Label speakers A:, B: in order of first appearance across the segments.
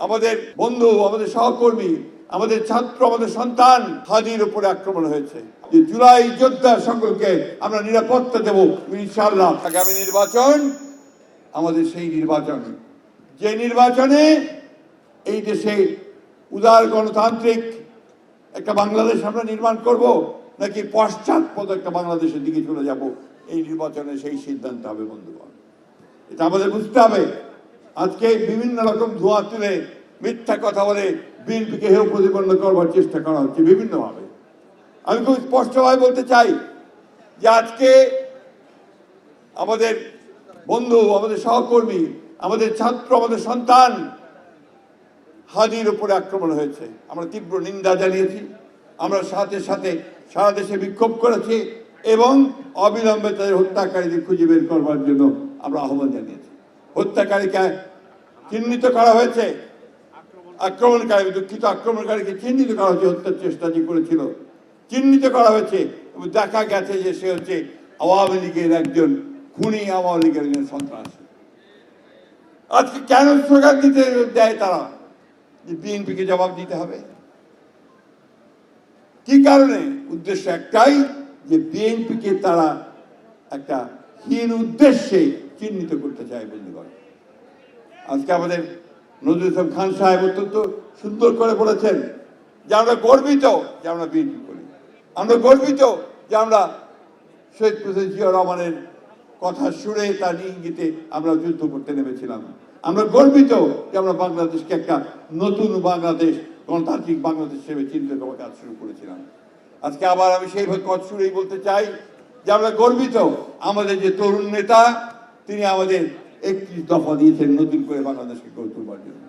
A: আমাদের বন্ধু, আমাদের সহকর্মী, আমাদের ছাত্র, আমাদের সন্তান হাদির উপরে আক্রমণ হয়েছে। যে জুলাই যোদ্ধা সকলকে আমরা নিরাপত্তা দেব ইনশাআল্লাহ। আগামী নির্বাচন আমাদের সেই নির্বাচন, যে নির্বাচনে এই দেশে উদার গণতান্ত্রিক একটা বাংলাদেশ আমরা নির্মাণ করব, নাকি পশ্চাৎপদ একটা বাংলাদেশের দিকে চলে যাব, এই নির্বাচনে সেই সিদ্ধান্ত হবে বন্ধুগণ। এটা আমাদের বুঝতে হবে। আজকে বিভিন্ন রকম ধোঁয়া তুলে মিথ্যা কথা বলে বিএনপিকে হেয় প্রতিপন্ন করবার চেষ্টা করা হচ্ছে বিভিন্নভাবে। আমি খুব স্পষ্টভাবে বলতে চাই যে আজকে আমাদের বন্ধু, আমাদের সহকর্মী, আমাদের ছাত্র, আমাদের সন্তান হাদির উপরে আক্রমণ হয়েছে। আমরা তীব্র নিন্দা জানিয়েছি। আমরা সাথে সাথে সারা দেশে বিক্ষোভ করেছি এবং অবিলম্বে তাদের হত্যাকারীদের খুঁজে বের করবার জন্য আমরা আহ্বান জানিয়েছি। হত্যাকারীকে চিহ্নিত করা হয়েছে, আক্রমণকারী, দুঃখিত, আক্রমণকারীকে চিহ্নিত করা হয়েছে, হত্যার চেষ্টা যে করেছিল চিহ্নিত করা হয়েছে এবং দেখা গেছে যে সে হচ্ছে আওয়ামী লীগের একজন খুনি, আওয়ামী লীগের একজন সন্ত্রাসী। আজকে কেন স্লোগান দিতে দেয় তারা যে বিএনপিকে জবাব দিতে হবে? কি কারণে? উদ্দেশ্য একটাই, যে বিএনপিকে তারা একটা হীন উদ্দেশ্যে চিহ্নিত করতে চায় বন্ধুগণ। আজকে আমাদের নজরুল ইসলাম খান সাহেব অত্যন্ত সুন্দর করে বলেছেন যে আমরা গর্বিত যে আমরা বিএনপি করি, আমরা গর্বিত যে আমরা শহীদ প্রেসিডেন্ট জিয়াউর রহমানের কথা শুনে তার ইঙ্গিতে আমরা যুদ্ধ করতে নেমেছিলাম, আমরা গর্বিত যে আমরা বাংলাদেশকে একটা নতুন বাংলাদেশ, গণতান্ত্রিক বাংলাদেশ হিসেবে চিন্তা করার কাজ শুরু করেছিলাম। আজকে আবার আমি সেইভাবে কথা শুনেই বলতে চাই যে আমরা গর্বিত আমাদের যে তরুণ নেতা, তিনি আমাদের 31 দফা দিয়েছেন নতুন করে বাংলাদেশকে গড়ে তুলবার জন্য।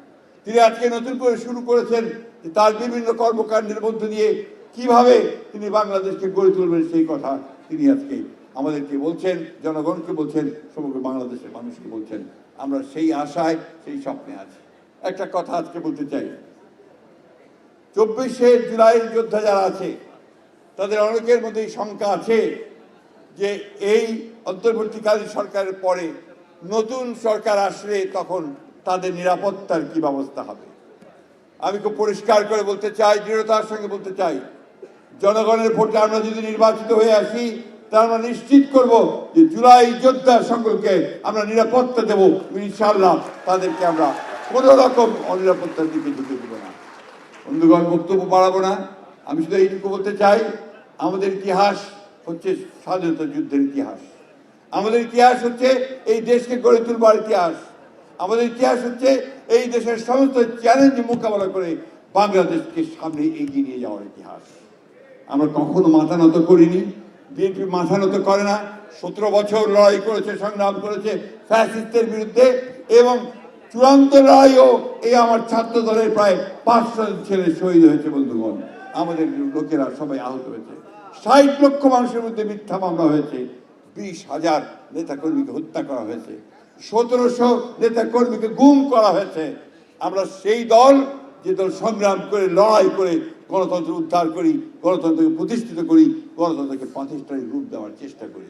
A: তিনি আজকে নতুন করে শুরু করেছেন যে তার বিভিন্ন কর্মকাণ্ডের মধ্য দিয়ে কিভাবে তিনি বাংলাদেশকে গড়ে তুলবেন সেই কথা তিনি আজকে আমাদেরকে বলছেন, জনগণকে বলছেন, সমগ্র বাংলাদেশের মানুষকে বলছেন। আমরা সেই আশায়, সেই স্বপ্নে আছি। একটা কথা আজকে বলতে চাই, 24শে জুলাইয়ের যোদ্ধা যারা আছে তাদের অনেকের মধ্যে শঙ্কা আছে যে এই অন্তর্বর্তীকালীন সরকারের পরে নতুন সরকার আসলে তখন তাদের নিরাপত্তার কি ব্যবস্থা হবে। আমি খুব পরিষ্কার করে বলতে চাই, দৃঢ়তার সঙ্গে বলতে চাই, জনগণের ভোটে আমরা যদি নির্বাচিত হয়ে আসি, তাহলে আমরা নিশ্চিত করব যে জুলাই যোদ্ধা সকলকে আমরা নিরাপত্তা দেব ইনশাআল্লাহ। তাদেরকে আমরা কোনো রকম অনিরাপত্তার দিকে ঢুকে দেব না। বন্ধুগণ, বক্তব্য বাড়াবো না, আমি শুধু এইটুকু বলতে চাই, আমাদের ইতিহাস হচ্ছে স্বাধীনতা যুদ্ধের ইতিহাস, আমাদের ইতিহাস হচ্ছে এই দেশকে গড়ে তুলবার ইতিহাস, আমাদের ইতিহাস হচ্ছে এই দেশের সমস্ত চ্যালেঞ্জ মোকাবেলা করে বাংলাদেশকে সামনে এগিয়ে নিয়ে যাওয়ার ইতিহাস। আমরা কখনো মাথা নত করিনি, বিএনপি মাথা নত করে না। 17 বছর লড়াই করেছে, সংগ্রাম করেছে ফ্যাসিস্টের বিরুদ্ধে, এবং চূড়ান্ত লড়াইও এই আমার ছাত্র দলের প্রায় 500 ছেলে শহীদ হয়েছে বন্ধুগণ। আমাদের লোকেরা সবাই আহত হয়েছে, 60 লক্ষ মানুষের মধ্যে মিথ্যা মামলা হয়েছে, 20,000 নেতাকর্মীকে হত্যা করা হয়েছে, 1700 নেতাকর্মীকে গুম করা হয়েছে। আমরা সেই দল যে দল সংগ্রাম করে, লড়াই করে গণতন্ত্র উদ্ধার করি, গণতন্ত্রকে প্রতিষ্ঠিত করি, গণতন্ত্রকে প্রতিষ্ঠানের রূপ দেওয়ার চেষ্টা করি।